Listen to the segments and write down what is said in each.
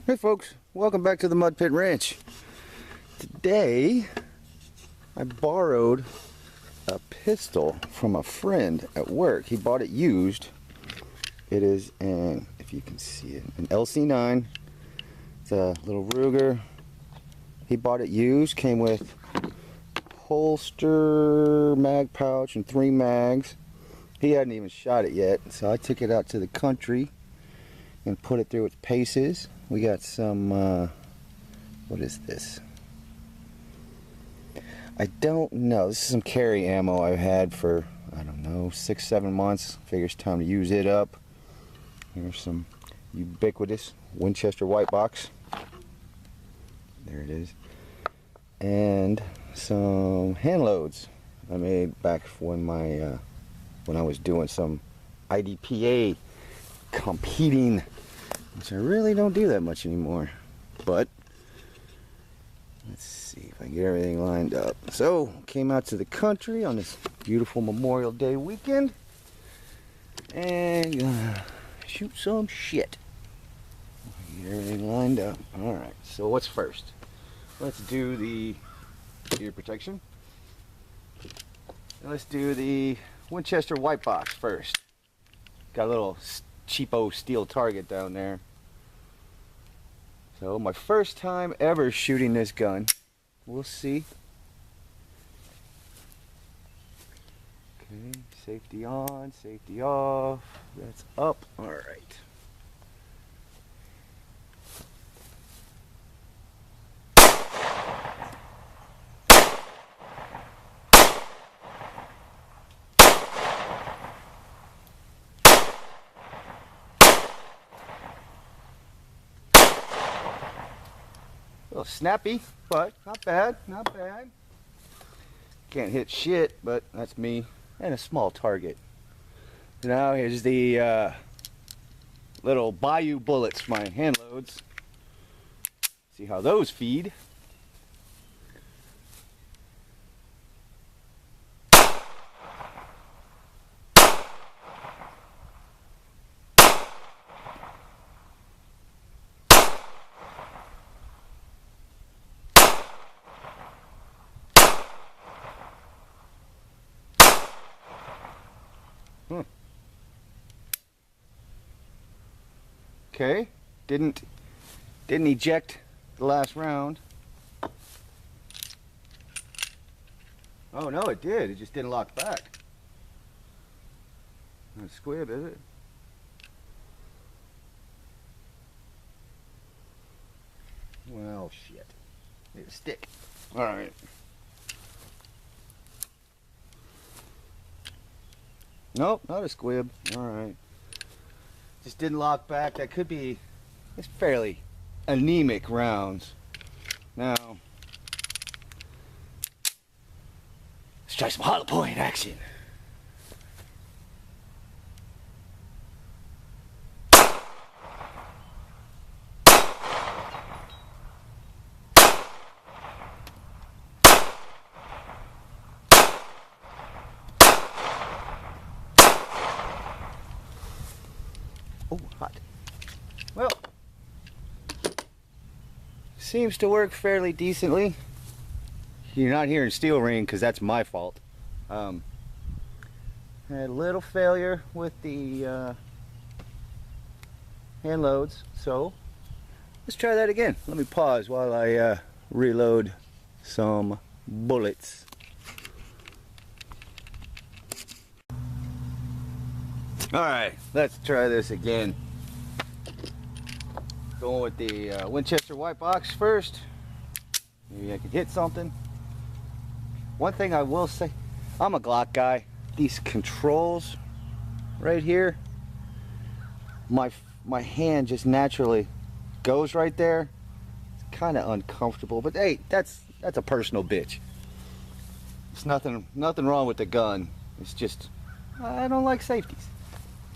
Hey folks, welcome back to the Mud Pit Ranch. Today I borrowed a pistol from a friend at work. He bought it used. It is an, if you can see it, an LC9. It's a little Ruger. He bought it used, came with holster, mag pouch, and 3 mags. He hadn't even shot it yet, so I took it out to the country and put it through its paces. We got some, what is this? I don't know. This is some carry ammo I've had for, I don't know, 6-7 months. Figure it's time to use it up. Here's some ubiquitous Winchester white box. There it is. And some hand loads I made back when my, when I was doing some IDPA competing, which I really don't do that much anymore. But let's see if I can get everything lined up. So came out to the country on this beautiful Memorial Day weekend and shoot some shit. Get everything lined up. Alright, so what's first? Let's do the ear protection. And let's do the Winchester white box first. Got a little cheapo steel target down there. So my first time ever shooting this gun. We'll see. Okay, safety on, safety off. That's up. All right. A little snappy, but not bad, not bad. Can't hit shit, but that's me. And a small target. Now here's the little Bayou bullets, my hand loads. See how those feed. Okay, didn't eject the last round. Oh no, it did. It just didn't lock back. Not a squib, is it? Well, shit. Need a stick. All right. Nope, not a squib. All right. Just didn't lock back. That could be, it's fairly anemic rounds. Now, let's try some hollow point action. Oh, hot. Well, seems to work fairly decently. You're not hearing steel ring because that's my fault. Had a little failure with the hand loads, so let's try that again. Let me pause while I reload some bullets. Alright, let's try this again. Going with the Winchester white box first. Maybe I can hit something. One thing I will say, I'm a Glock guy. These controls right here, my hand just naturally goes right there. It's kind of uncomfortable, but hey, that's a personal bitch. It's nothing wrong with the gun. It's just I don't like safeties.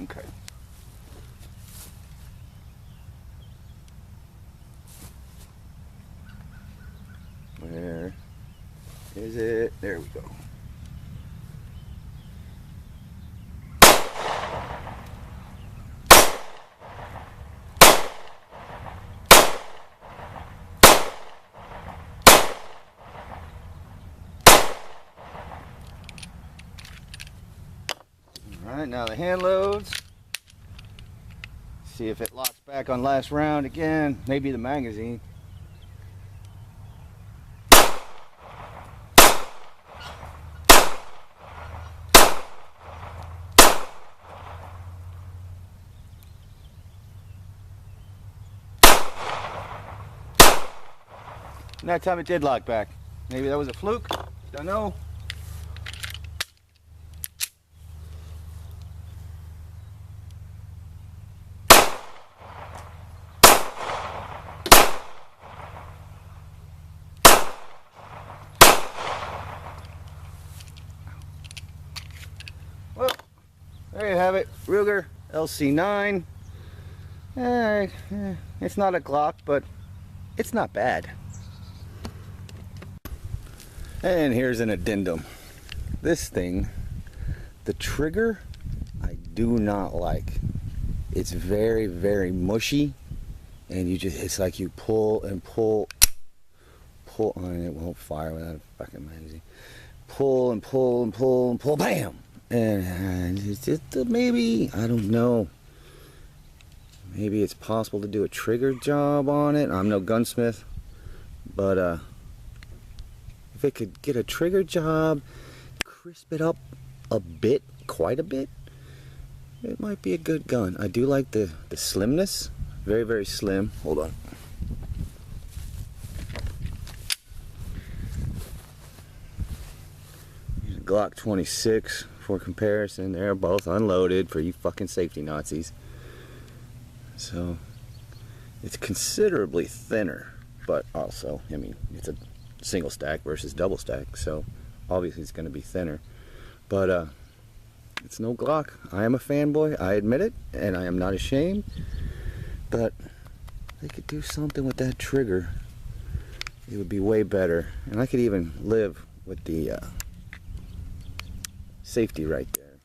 Okay. Where is it? There we go. Alright, now the hand loads. See if it locks back on last round again. Maybe the magazine. And that time it did lock back. Maybe that was a fluke. Don't know. Well, there you have it. Ruger LC9. It's not a Glock, but it's not bad. And here's an addendum. This thing, the trigger, I do not like. It's very, very mushy, and it's like you pull and pull on it. It won't fire without a fucking magazine. Pull and pull and pull and pull, bam! And it's just maybe, I don't know. Maybe it's possible to do a trigger job on it. I'm no gunsmith, but if it could get a trigger job, crisp it up a bit, quite a bit, it might be a good gun. I do like the slimness. Very, very slim. Hold on. Here's a Glock 26 for comparison. They're both unloaded for you fucking safety Nazis. So it's considerably thinner, but also, I mean, it's a single stack versus double stack, so obviously it's going to be thinner, but it's no Glock. I am a fanboy, I admit it, and I am not ashamed, but they could do something with that trigger. It would be way better, and I could even live with the safety right there.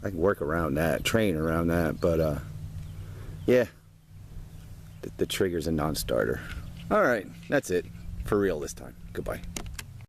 I can work around that, train around that, but yeah, the trigger's a non-starter. Alright, that's it. For real this time. Goodbye.